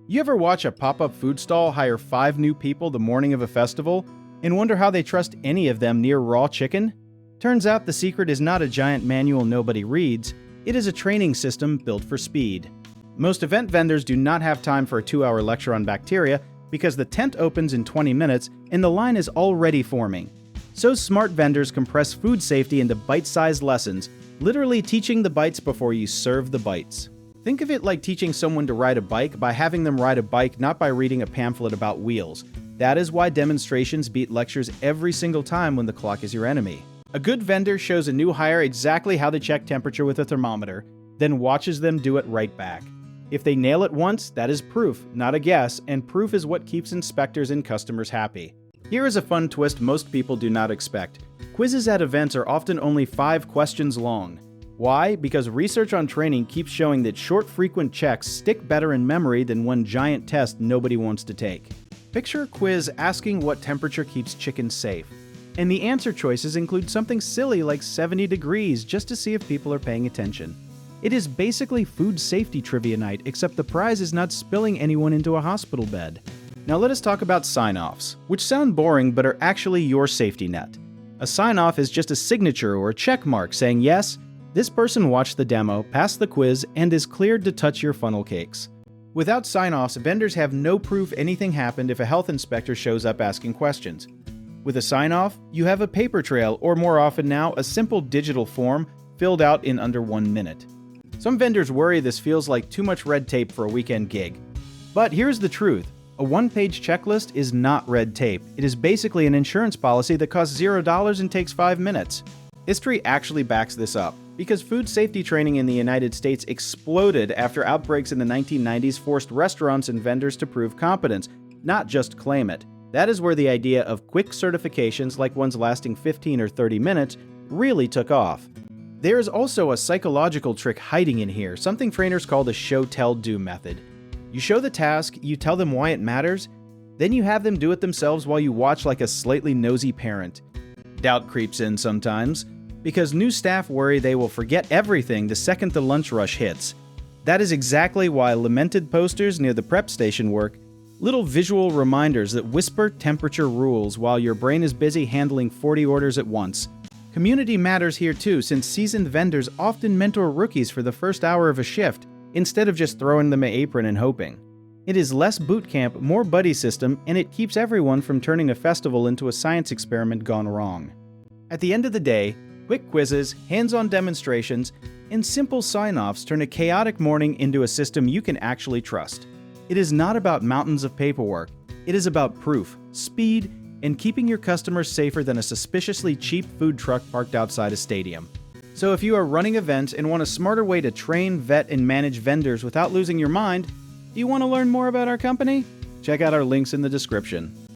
You ever watch a pop-up food stall hire 5 new people the morning of a festival and wonder how they trust any of them near raw chicken? Turns out the secret is not a giant manual nobody reads, it is a training system built for speed. Most event vendors do not have time for a 2-hour lecture on bacteria because the tent opens in 20 minutes and the line is already forming. So smart vendors compress food safety into bite-sized lessons, literally teaching the bites before you serve the bites. Think of it like teaching someone to ride a bike by having them ride a bike, not by reading a pamphlet about wheels. That is why demonstrations beat lectures every single time when the clock is your enemy. A good vendor shows a new hire exactly how to check temperature with a thermometer, then watches them do it right back. If they nail it once, that is proof, not a guess, and proof is what keeps inspectors and customers happy. Here is a fun twist most people do not expect. Quizzes at events are often only 5 questions long. Why? Because research on training keeps showing that short, frequent checks stick better in memory than one giant test nobody wants to take. Picture a quiz asking what temperature keeps chicken safe. And the answer choices include something silly like 70 degrees just to see if people are paying attention. It is basically food safety trivia night, except the prize is not spilling anyone into a hospital bed. Now let us talk about sign-offs, which sound boring but are actually your safety net. A sign-off is just a signature or a check mark saying yes, this person watched the demo, passed the quiz, and is cleared to touch your funnel cakes. Without sign-offs, vendors have no proof anything happened if a health inspector shows up asking questions. With a sign-off, you have a paper trail, or more often now, a simple digital form filled out in under 1 minute. Some vendors worry this feels like too much red tape for a weekend gig. But here's the truth. A 1-page checklist is not red tape. It is basically an insurance policy that costs $0 and takes 5 minutes. History actually backs this up, because food safety training in the United States exploded after outbreaks in the 1990s forced restaurants and vendors to prove competence, not just claim it. That is where the idea of quick certifications, like ones lasting 15 or 30 minutes, really took off. There is also a psychological trick hiding in here, something trainers call the show-tell-do method. You show the task, you tell them why it matters, then you have them do it themselves while you watch like a slightly nosy parent. Doubt creeps in sometimes, because new staff worry they will forget everything the second the lunch rush hits. That is exactly why lamented posters near the prep station work, little visual reminders that whisper temperature rules while your brain is busy handling 40 orders at once. Community matters here too, since seasoned vendors often mentor rookies for the first hour of a shift, instead of just throwing them an apron and hoping. It is less boot camp, more buddy system, and it keeps everyone from turning a festival into a science experiment gone wrong. At the end of the day, quick quizzes, hands-on demonstrations, and simple sign-offs turn a chaotic morning into a system you can actually trust. It is not about mountains of paperwork. It is about proof, speed, and keeping your customers safer than a suspiciously cheap food truck parked outside a stadium. So if you are running events and want a smarter way to train, vet, and manage vendors without losing your mind, do you want to learn more about our company? Check out our links in the description.